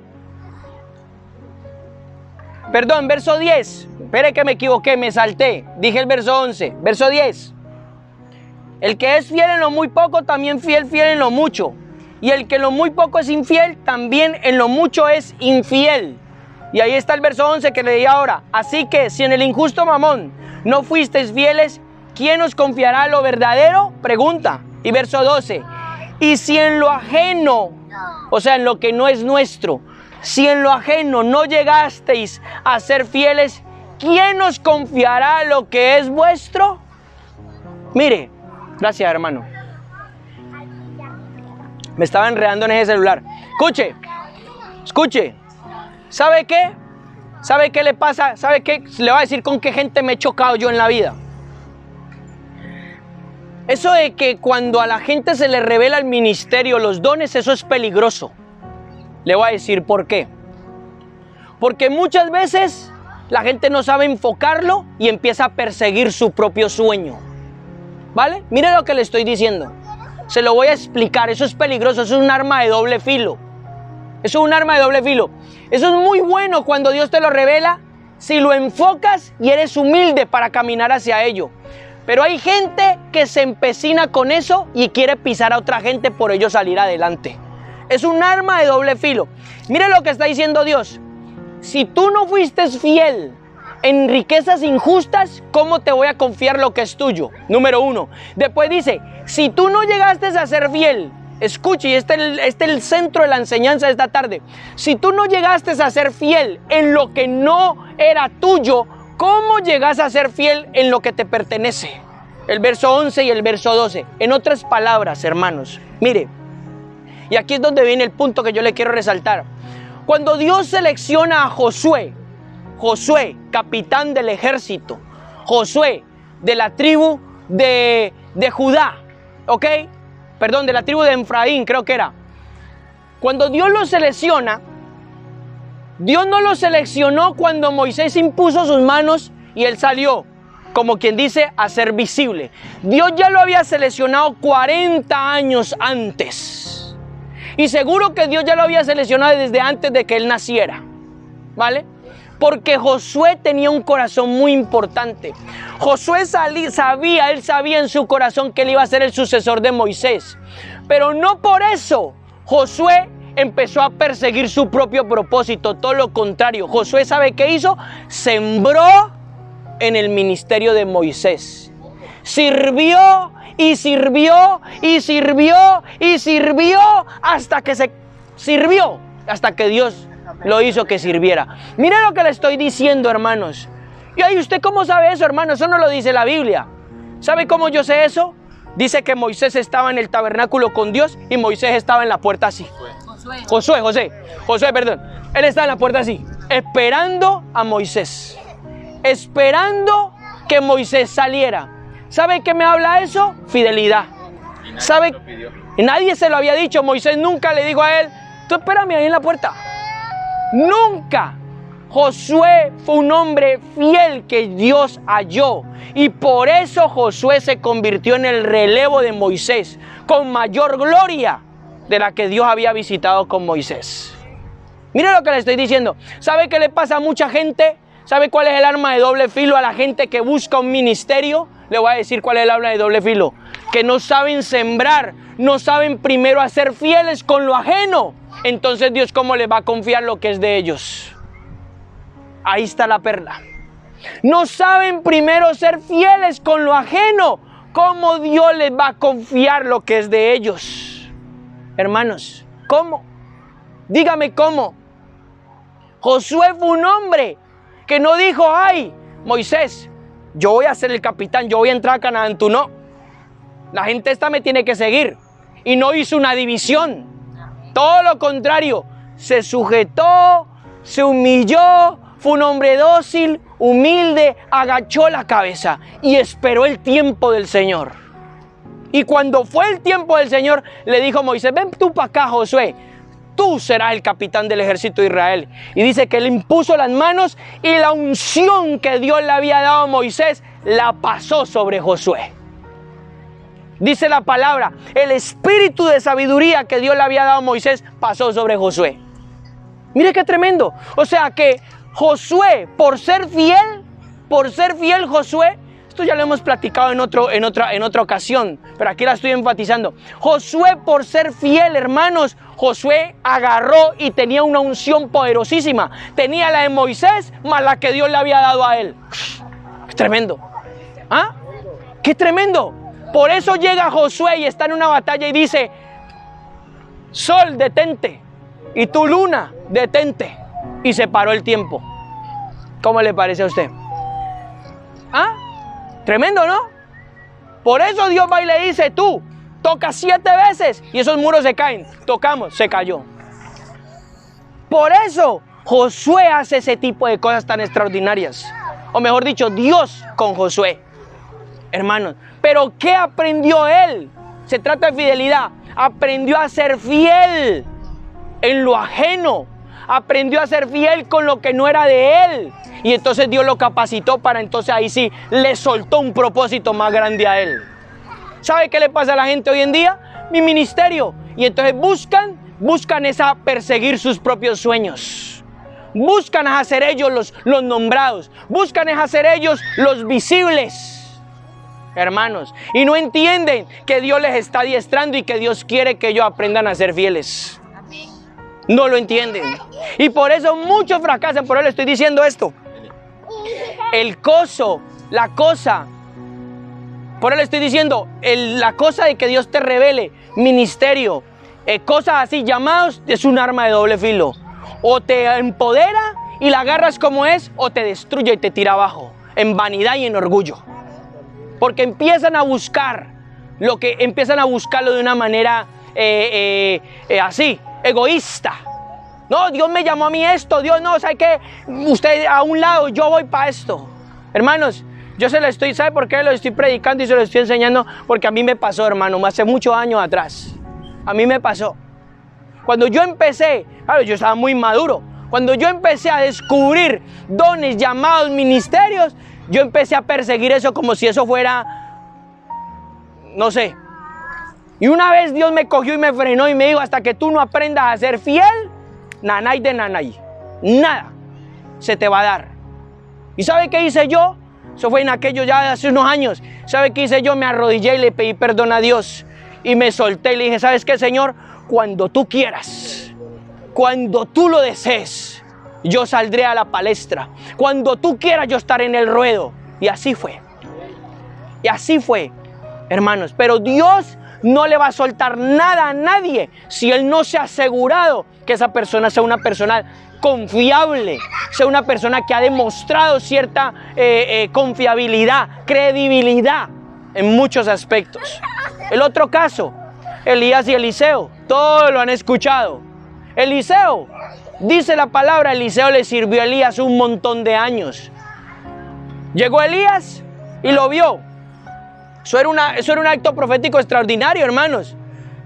perdón, verso 10. Espere que me equivoqué, me salté. Dije el verso 11. Verso 10. El que es fiel en lo muy poco, también fiel en lo mucho. Y el que en lo muy poco es infiel, también en lo mucho es infiel. Y ahí está el verso 11 que leí ahora. Así que si en el injusto mamón no fuisteis fieles, ¿quién os confiará lo verdadero? Pregunta. Y verso 12. Y si en lo ajeno, o sea, en lo que no es nuestro, si en lo ajeno no llegasteis a ser fieles, ¿quién os confiará lo que es vuestro? Mire, gracias hermano. Me estaba enredando en ese celular. Escuche. ¿Sabe qué? ¿Sabe qué le pasa? ¿Sabe qué? Le voy a decir con qué gente me he chocado yo en la vida. Eso de que cuando a la gente se le revela el ministerio, los dones, eso es peligroso. Le voy a decir por qué. Porque muchas veces la gente no sabe enfocarlo y empieza a perseguir su propio sueño. ¿Vale? Mire lo que le estoy diciendo. Se lo voy a explicar. Eso es peligroso. Eso es un arma de doble filo. Eso es un arma de doble filo. Eso es muy bueno cuando Dios te lo revela, si lo enfocas y eres humilde para caminar hacia ello. Pero hay gente que se empecina con eso y quiere pisar a otra gente por ello salir adelante. Es un arma de doble filo. Mire lo que está diciendo Dios. Si tú no fuiste fiel en riquezas injustas, ¿cómo te voy a confiar lo que es tuyo? Número 1. Después dice, si tú no llegaste a ser fiel, escuche, y este es el centro de la enseñanza de esta tarde. Si tú no llegaste a ser fiel en lo que no era tuyo, ¿cómo llegas a ser fiel en lo que te pertenece? El verso 11 y el verso 12. En otras palabras, hermanos, mire, y aquí es donde viene el punto que yo le quiero resaltar. Cuando Dios selecciona a Josué, capitán del ejército, Josué, de la tribu de Judá, ¿ok? Perdón, de la tribu de Efraín, creo que era. Cuando Dios lo selecciona, Dios no lo seleccionó cuando Moisés impuso sus manos y él salió, como quien dice, a ser visible. Dios ya lo había seleccionado 40 años antes. Y seguro que Dios ya lo había seleccionado desde antes de que él naciera, ¿vale? Porque Josué tenía un corazón muy importante. Josué sabía en su corazón que él iba a ser el sucesor de Moisés. Pero no por eso Josué empezó a perseguir su propio propósito. Todo lo contrario. Josué, ¿sabe qué hizo? Sembró en el ministerio de Moisés. Sirvió y sirvió y sirvió y sirvió hasta que Dios lo hizo que sirviera. Mire lo que le estoy diciendo, hermanos. Y ahí, ¿usted cómo sabe eso, hermano? Eso no lo dice la Biblia. ¿Sabe cómo yo sé eso? Dice que Moisés estaba en el tabernáculo con Dios y Moisés estaba en la puerta así. Josué, perdón. Él estaba en la puerta así, esperando a Moisés. Esperando que Moisés saliera. ¿Sabe qué me habla eso? Fidelidad. ¿Sabe? Nadie se lo había dicho. Moisés nunca le dijo a él, tú espérame ahí en la puerta. Nunca. Josué fue un hombre fiel que Dios halló. Y por eso Josué se convirtió en el relevo de Moisés, con mayor gloria de la que Dios había visitado con Moisés. Mire lo que le estoy diciendo. ¿Sabe qué le pasa a mucha gente? ¿Sabe cuál es el arma de doble filo a la gente que busca un ministerio? Le voy a decir cuál es el arma de doble filo. Que no saben sembrar, no saben primero hacer fieles con lo ajeno. Entonces Dios, ¿cómo les va a confiar lo que es de ellos? Ahí está la perla. No saben primero ser fieles con lo ajeno. ¿Cómo Dios les va a confiar lo que es de ellos? Hermanos, ¿cómo? Dígame cómo. Josué fue un hombre que no dijo, ay, Moisés, yo voy a ser el capitán, yo voy a entrar a Canaán, tú no. La gente esta me tiene que seguir. Y no hizo una división. Todo lo contrario, se sujetó, se humilló, fue un hombre dócil, humilde, agachó la cabeza y esperó el tiempo del Señor. Y cuando fue el tiempo del Señor, le dijo Moisés, ven tú para acá, Josué, tú serás el capitán del ejército de Israel. Y dice que él impuso las manos y la unción que Dios le había dado a Moisés la pasó sobre Josué. Dice la palabra, el espíritu de sabiduría que Dios le había dado a Moisés pasó sobre Josué. Mire qué tremendo. O sea que Josué, por ser fiel Josué, esto ya lo hemos platicado en otra ocasión, pero aquí la estoy enfatizando. Josué, por ser fiel, hermanos, Josué agarró y tenía una unción poderosísima. Tenía la de Moisés más la que Dios le había dado a él. ¡Qué tremendo! ¿Ah? ¡Qué tremendo! Por eso llega Josué y está en una batalla y dice: sol, detente, y tu luna, detente. Y se paró el tiempo. ¿Cómo le parece a usted? ¿Ah? Tremendo, ¿no? Por eso Dios va y le dice: tú, toca 7 veces y esos muros se caen. Tocamos, se cayó. Por eso Josué hace ese tipo de cosas tan extraordinarias. O mejor dicho, Dios con Josué. Hermanos, pero ¿qué aprendió él? Se trata de fidelidad. Aprendió a ser fiel en lo ajeno. Aprendió a ser fiel con lo que no era de él. Y entonces Dios lo capacitó para entonces ahí sí le soltó un propósito más grande a él. ¿Sabe qué le pasa a la gente hoy en día? Mi ministerio. Y entonces buscan esa perseguir sus propios sueños. Buscan a hacer ellos los nombrados. Buscan a hacer ellos los visibles. Hermanos, y no entienden que Dios les está adiestrando y que Dios quiere que ellos aprendan a ser fieles. No lo entienden. Y por eso muchos fracasan. Por eso le estoy diciendo esto. La cosa. Por eso le estoy diciendo, la cosa de que Dios te revele, ministerio, cosas así, llamados, es un arma de doble filo. O te empodera y la agarras como es, o te destruye y te tira abajo, en vanidad y en orgullo. Porque empiezan a buscarlo de una manera así, egoísta. No, Dios me llamó a mí esto, Dios no, ¿sabe qué? Usted a un lado, yo voy para esto. Hermanos, yo ¿sabe por qué lo estoy predicando y se lo estoy enseñando? Porque a mí me pasó, hermano, hace muchos años atrás. A mí me pasó. Cuando yo empecé, claro, yo estaba muy maduro. Cuando yo empecé a descubrir dones, llamados, ministerios, yo empecé a perseguir eso como si eso fuera, no sé. Y una vez Dios me cogió y me frenó y me dijo: hasta que tú no aprendas a ser fiel, nanay de nanay, nada se te va a dar. ¿Y sabe qué hice yo? Eso fue en aquello ya de hace unos años. ¿Sabe qué hice yo? Me arrodillé y le pedí perdón a Dios. Y me solté y le dije: ¿sabes qué, Señor? Cuando tú quieras, cuando tú lo desees, yo saldré a la palestra. Cuando tú quieras, yo estaré en el ruedo. Y así fue. Y así fue, hermanos. Pero Dios no le va a soltar nada a nadie si Él no se ha asegurado que esa persona sea una persona confiable, sea una persona que ha demostrado cierta confiabilidad, credibilidad en muchos aspectos. El otro caso, Elías y Eliseo, todos lo han escuchado. Eliseo, dice la palabra, Eliseo le sirvió a Elías un montón de años. Llegó Elías y lo vio. Eso era un acto profético extraordinario, hermanos.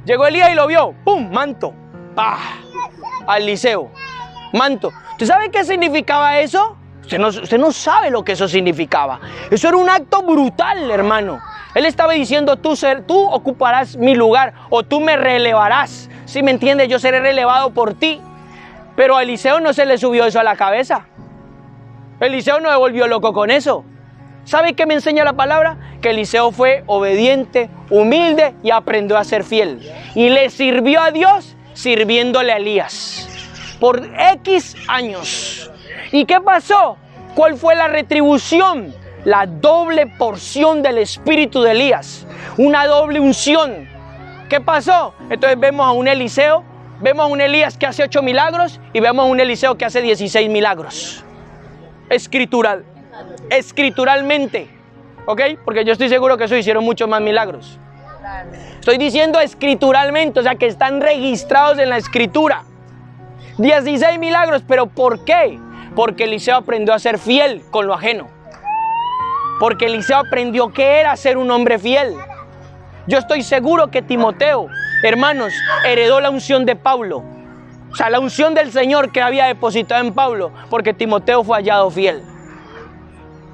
Llegó Elías y lo vio. ¡Pum! Manto. ¡Pah! A Eliseo. Manto. ¿Usted sabe qué significaba eso? Usted no sabe lo que eso significaba. Eso era un acto brutal, hermano. Él estaba diciendo: tú ocuparás mi lugar, o tú me relevarás. ¿Sí me entiendes? Yo seré relevado por ti. Pero a Eliseo no se le subió eso a la cabeza. Eliseo no se volvió loco con eso. ¿Sabe qué me enseña la palabra? Que Eliseo fue obediente, humilde y aprendió a ser fiel. Y le sirvió a Dios sirviéndole a Elías por X años. ¿Y qué pasó? ¿Cuál fue la retribución? La doble porción del espíritu de Elías. Una doble unción. ¿Qué pasó? Entonces vemos a un Eliseo, vemos a un Elías que hace 8 milagros y vemos a un Eliseo que hace 16 milagros. Escrituralmente, ¿ok? Porque yo estoy seguro que eso hicieron muchos más milagros. Estoy diciendo escrituralmente, o sea que están registrados en la escritura. 16 milagros, ¿pero por qué? Porque Eliseo aprendió a ser fiel con lo ajeno. Porque Eliseo aprendió qué era ser un hombre fiel. Yo estoy seguro que Timoteo, hermanos, heredó la unción de Pablo. O sea, la unción del Señor que había depositado en Pablo, porque Timoteo fue hallado fiel.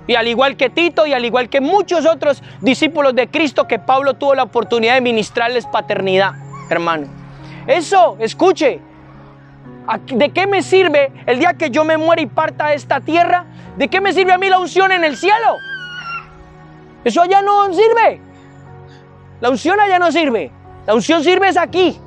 Y al igual que Tito y al igual que muchos otros discípulos de Cristo que Pablo tuvo la oportunidad de ministrarles paternidad, hermano. Eso, escuche, ¿de qué me sirve el día que yo me muera y parta de esta tierra? ¿De qué me sirve a mí la unción en el cielo? Eso allá no sirve. La unción allá no sirve. La unción sirve es aquí.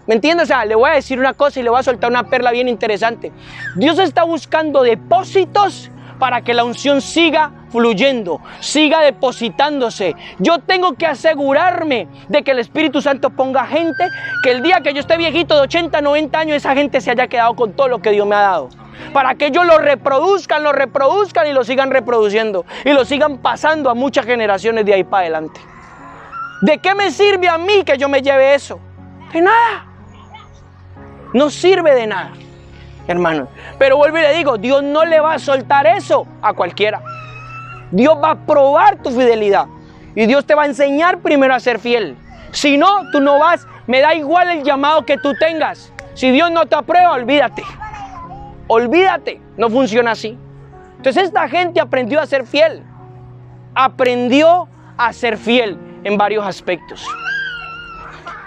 ¿Me entiendes? O sea, le voy a decir una cosa y le voy a soltar una perla bien interesante. Dios está buscando depósitos para que la unción siga fluyendo, siga depositándose. Yo tengo que asegurarme de que el Espíritu Santo ponga gente, que el día que yo esté viejito de 80, 90 años, esa gente se haya quedado con todo lo que Dios me ha dado. Para que ellos lo reproduzcan y lo sigan reproduciendo. Y lo sigan pasando a muchas generaciones de ahí para adelante. ¿De qué me sirve a mí que yo me lleve eso? De nada. No sirve de nada, hermanos. Pero vuelvo y le digo, Dios no le va a soltar eso a cualquiera. Dios va a probar tu fidelidad. Y Dios te va a enseñar primero a ser fiel. Si no, tú no vas. Me da igual el llamado que tú tengas. Si Dios no te aprueba, olvídate. Olvídate. No funciona así. Entonces esta gente aprendió a ser fiel. Aprendió a ser fiel en varios aspectos.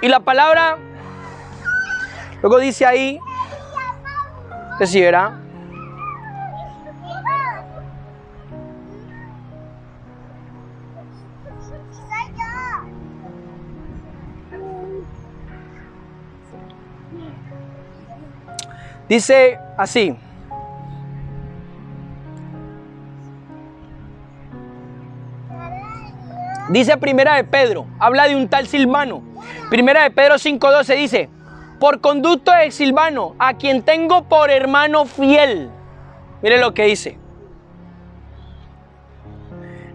Y la palabra luego dice ahí, si verá, dice así: dice Primera de Pedro, habla de un tal Silvano. Primera de Pedro 5:12 dice: por conducto de Silvano, a quien tengo por hermano fiel. Mire lo que dice.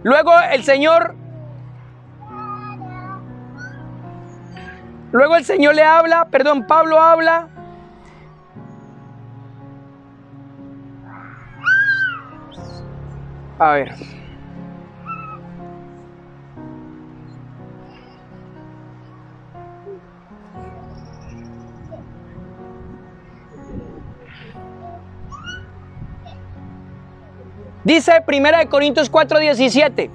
Luego el Señor le habla, Pablo habla. A ver. Dice 1 Corintios 4:17: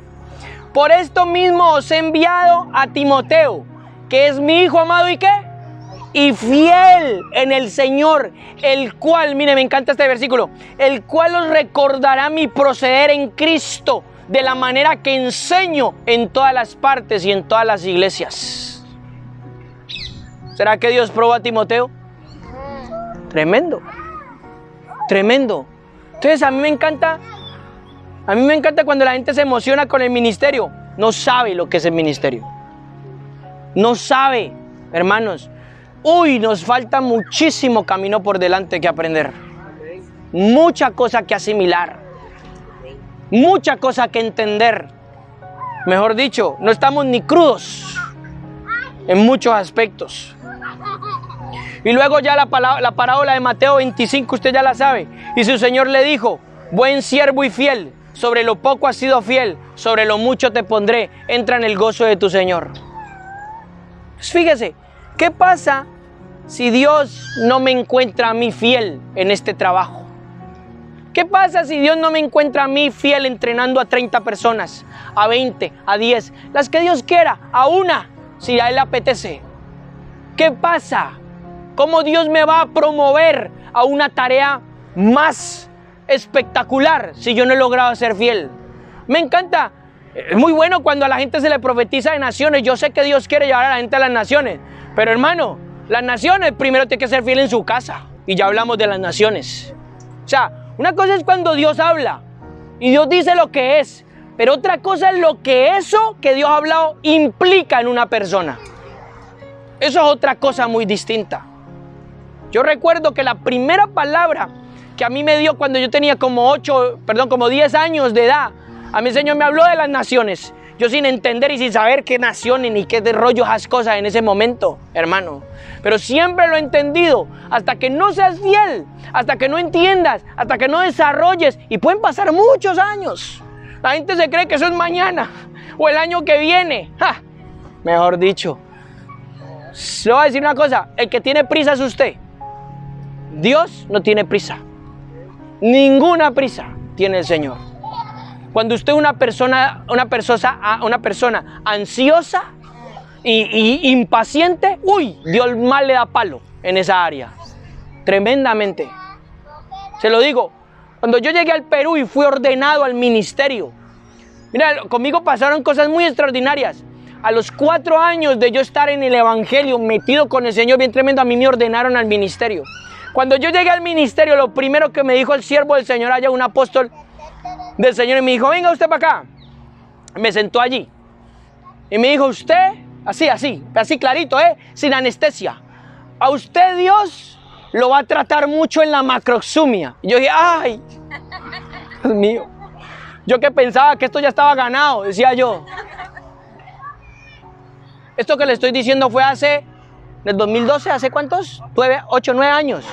por esto mismo os he enviado a Timoteo, que es mi hijo amado y ¿qué? Y fiel en el Señor, el cual, mire, me encanta este versículo, el cual os recordará mi proceder en Cristo, de la manera que enseño en todas las partes y en todas las iglesias. ¿Será que Dios probó a Timoteo? Tremendo, tremendo. Entonces a mí me encanta cuando la gente se emociona con el ministerio. No sabe lo que es el ministerio. No sabe, hermanos. Uy, nos falta muchísimo camino por delante que aprender. Mucha cosa que asimilar. Mucha cosa que entender. Mejor dicho, no estamos ni crudos en muchos aspectos. Y luego ya la parábola de Mateo 25, usted ya la sabe. Y su Señor le dijo: buen siervo y fiel, sobre lo poco has sido fiel, sobre lo mucho te pondré, entra en el gozo de tu Señor. Pues fíjese, ¿qué pasa si Dios no me encuentra a mí fiel en este trabajo? ¿Qué pasa si Dios no me encuentra a mí fiel entrenando a 30 personas, a 20, a 10, las que Dios quiera, a una, si a Él le apetece? ¿Qué pasa? ¿Cómo Dios me va a promover a una tarea más espectacular si yo no he logrado ser fiel? Me encanta, es muy bueno cuando a la gente se le profetiza de naciones. Yo sé que Dios quiere llevar a la gente a las naciones, pero hermano, las naciones primero tiene que ser fiel en su casa, y ya hablamos de las naciones. O sea, una cosa es cuando Dios habla y Dios dice lo que es, pero otra cosa es lo que eso que Dios ha hablado implica en una persona. Eso es otra cosa muy distinta. Yo recuerdo que la primera palabra que a mí me dio cuando yo tenía como 10 años de edad, a mí el Señor me habló de las naciones. Yo sin entender y sin saber qué naciones ni qué de rollo esas cosas en ese momento, hermano. Pero siempre lo he entendido. Hasta que no seas fiel, hasta que no entiendas, hasta que no desarrolles, y pueden pasar muchos años. La gente se cree que eso es mañana o el año que viene. ¡Ja! Mejor dicho, le voy a decir una cosa: el que tiene prisa es usted. Dios no tiene prisa. Ninguna prisa tiene el Señor. Cuando usted es una persona ansiosa y impaciente, uy, Dios mal le da palo en esa área. Tremendamente. Se lo digo, cuando yo llegué al Perú y fui ordenado al ministerio, mira, conmigo pasaron cosas muy extraordinarias. A los 4 años de yo estar en el evangelio, metido con el Señor bien tremendo, a mí me ordenaron al ministerio. Cuando yo llegué al ministerio, lo primero que me dijo el siervo del Señor, allá un apóstol del Señor, y me dijo, venga usted para acá. Me sentó allí. Y me dijo, usted, así clarito, sin anestesia. A usted Dios lo va a tratar mucho en la macroxumia. Y yo dije, ay, Dios mío. Yo que pensaba que esto ya estaba ganado, decía yo. Esto que le estoy diciendo fue del 2012, ¿hace cuántos? 8, 9 años.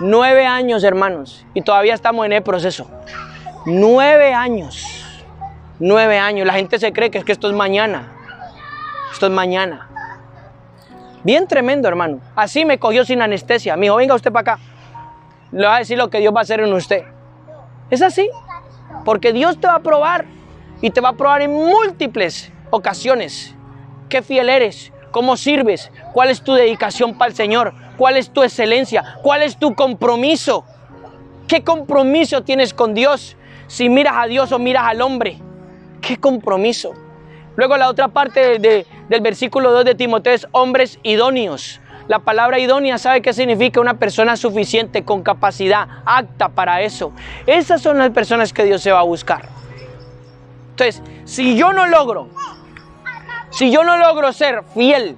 9 años, hermanos. Y todavía estamos en el proceso. 9 años. 9 años. La gente se cree que esto es mañana. Esto es mañana. Bien tremendo, hermano. Así me cogió sin anestesia. Me dijo, venga usted para acá. Le va a decir lo que Dios va a hacer en usted. Es así. Porque Dios te va a probar. Y te va a probar en múltiples ocasiones. ¿Qué fiel eres? ¿Cómo sirves? ¿Cuál es tu dedicación para el Señor? ¿Cuál es tu excelencia? ¿Cuál es tu compromiso? ¿Qué compromiso tienes con Dios? Si miras a Dios o miras al hombre. ¿Qué compromiso? Luego la otra parte del versículo 2 de Timoteo es hombres idóneos. La palabra idónea, ¿sabe qué significa? Una persona suficiente, con capacidad, apta para eso. Esas son las personas que Dios se va a buscar. Entonces, si yo no logro ser fiel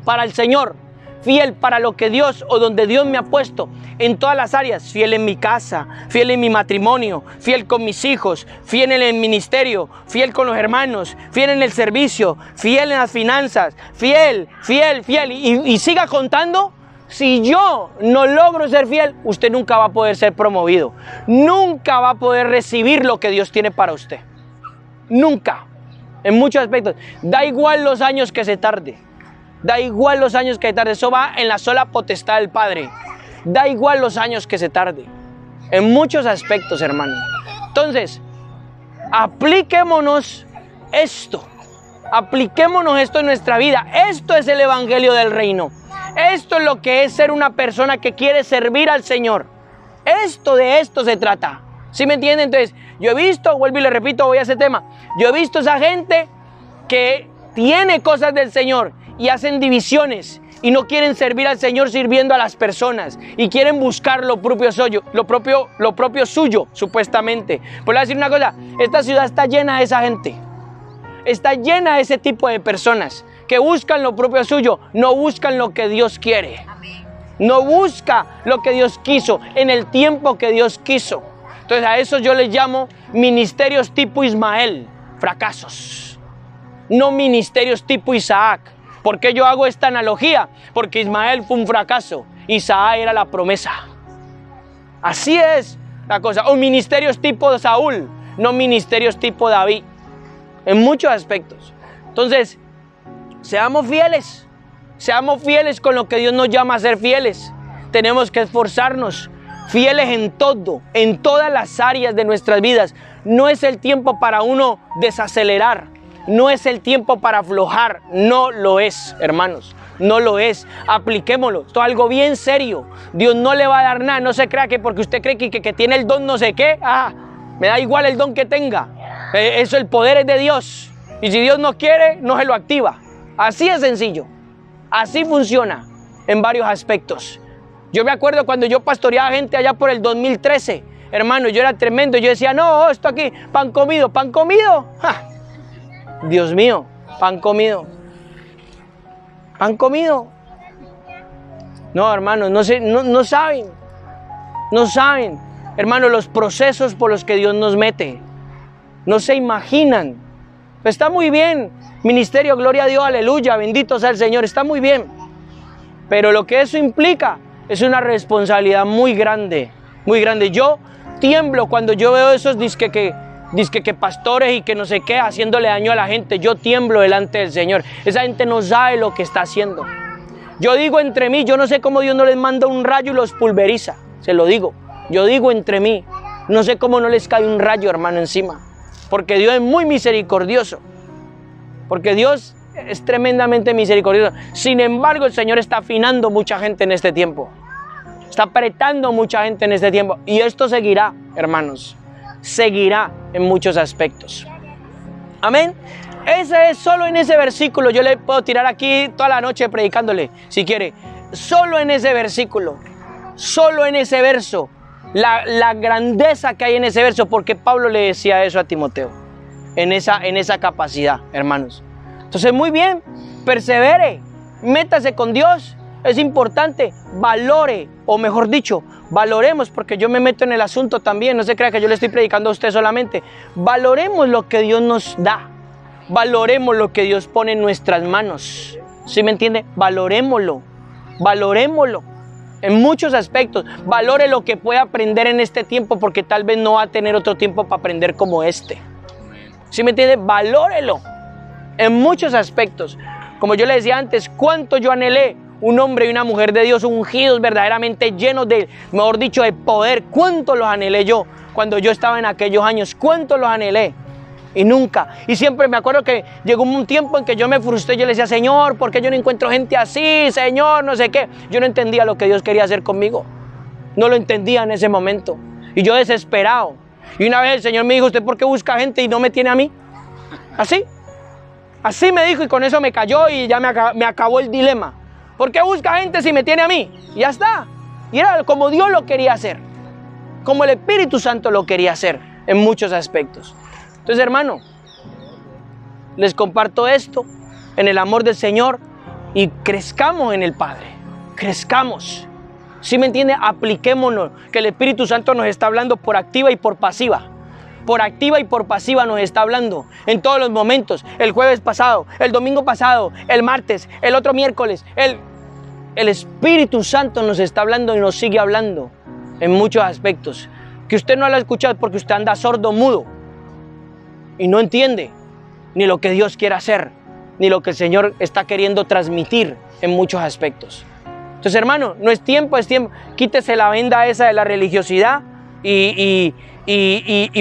para el Señor, fiel para lo que Dios o donde Dios me ha puesto en todas las áreas, fiel en mi casa, fiel en mi matrimonio, fiel con mis hijos, fiel en el ministerio, fiel con los hermanos, fiel en el servicio, fiel en las finanzas, fiel, y siga contando. Si yo no logro ser fiel, usted nunca va a poder ser promovido, nunca va a poder recibir lo que Dios tiene para usted, nunca. En muchos aspectos, da igual los años que se tarde, eso va en la sola potestad del Padre, da igual los años que se tarde, en muchos aspectos, hermano. Entonces, apliquémonos esto en nuestra vida. Esto es el evangelio del reino, esto es lo que es ser una persona que quiere servir al Señor, de esto se trata. ¿Sí me entienden? Entonces, yo he visto, vuelvo y le repito, voy a ese tema. Yo he visto esa gente que tiene cosas del Señor y hacen divisiones y no quieren servir al Señor sirviendo a las personas y quieren buscar lo propio suyo, supuestamente. Pues le voy a decir una cosa, esta ciudad está llena de esa gente. Está llena de ese tipo de personas que buscan lo propio suyo, no buscan lo que Dios quiere. No busca lo que Dios quiso en el tiempo que Dios quiso. Entonces a eso yo les llamo ministerios tipo Ismael, fracasos. No ministerios tipo Isaac. ¿Por qué yo hago esta analogía? Porque Ismael fue un fracaso, Isaac era la promesa. Así es la cosa. O ministerios tipo Saúl, no ministerios tipo David. En muchos aspectos. Entonces, seamos fieles con lo que Dios nos llama a ser fieles. Tenemos que esforzarnos. Fieles en todo, en todas las áreas de nuestras vidas. No es el tiempo para uno desacelerar, no es el tiempo para aflojar, no lo es, hermanos, no lo es. Apliquémoslo, esto es algo bien serio. Dios no le va a dar nada, no se crea que porque usted cree que tiene el don no sé qué, me da igual el don que tenga. Eso, el poder es de Dios, y si Dios no quiere, no se lo activa. Así es sencillo, así funciona en varios aspectos. Yo me acuerdo cuando yo pastoreaba gente allá por el 2013, hermano, yo era tremendo, yo decía, no, esto aquí, pan comido, ¡ja! Dios mío, pan comido. No, hermano, no saben, hermano, los procesos por los que Dios nos mete, no se imaginan. Está muy bien, ministerio, gloria a Dios, aleluya, bendito sea el Señor, está muy bien, pero lo que eso implica es una responsabilidad muy grande, muy grande. Yo tiemblo cuando yo veo esos disque que pastores y que no sé qué haciéndole daño a la gente. Yo tiemblo delante del Señor. Esa gente no sabe lo que está haciendo. Yo digo entre mí, yo no sé cómo Dios no les manda un rayo y los pulveriza. Se lo digo. Yo digo entre mí, no sé cómo no les cae un rayo, hermano, encima. porque Dios es muy misericordioso, porque Dios es tremendamente misericordioso. Sin embargo, el Señor está afinando mucha gente en este tiempo, está apretando mucha gente en este tiempo, y esto seguirá, hermanos, seguirá en muchos aspectos. Amén. Ese es solo en ese versículo. Yo le puedo tirar aquí toda la noche predicándole, si quiere. Solo en ese versículo, solo en ese verso, la grandeza que hay en ese verso, porque Pablo le decía eso a Timoteo, en esa capacidad, hermanos. Entonces, muy bien, persevere, métase con Dios, es importante, valore, o mejor dicho, valoremos, porque yo me meto en el asunto también, no se crea que yo le estoy predicando a usted solamente. Valoremos lo que Dios nos da, valoremos lo que Dios pone en nuestras manos, ¿sí me entiende? Valorémoslo, valorémoslo en muchos aspectos. Valore lo que puede aprender en este tiempo, porque tal vez no va a tener otro tiempo para aprender como este, ¿sí me entiende? Valórelo en muchos aspectos. Como yo le decía antes, cuánto yo anhelé un hombre y una mujer de Dios ungidos, verdaderamente llenos de, mejor dicho, de poder. Cuánto los anhelé yo cuando yo estaba en aquellos años, cuánto los anhelé. Y nunca, y siempre me acuerdo que llegó un tiempo en que yo me frustré. Yo le decía, Señor, ¿por qué yo no encuentro gente así? Señor, no sé qué. Yo no entendía lo que Dios quería hacer conmigo, no lo entendía en ese momento, y yo desesperado. Y una vez el Señor me dijo, ¿usted por qué busca gente y no me tiene a mí? Así me dijo, y con eso me cayó y ya me acabó el dilema. ¿Por qué busca gente si me tiene a mí? Y ya está. Y era como Dios lo quería hacer, como el Espíritu Santo lo quería hacer en muchos aspectos. Entonces, hermano, les comparto esto en el amor del Señor, y crezcamos en el Padre, crezcamos. ¿Sí me entiende? Apliquémonos, que el Espíritu Santo nos está hablando por activa y por pasiva. Por activa y por pasiva nos está hablando en todos los momentos. El jueves pasado, el domingo pasado, el martes, el otro miércoles. El Espíritu Santo nos está hablando y nos sigue hablando en muchos aspectos, que usted no lo ha escuchado porque usted anda sordo, mudo, y no entiende ni lo que Dios quiere hacer, ni lo que el Señor está queriendo transmitir en muchos aspectos. Entonces, hermano, no es tiempo, es tiempo. Quítese la venda esa de la religiosidad y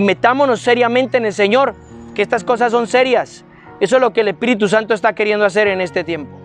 metámonos seriamente en el Señor, que estas cosas son serias. Eso es lo que el Espíritu Santo está queriendo hacer en este tiempo.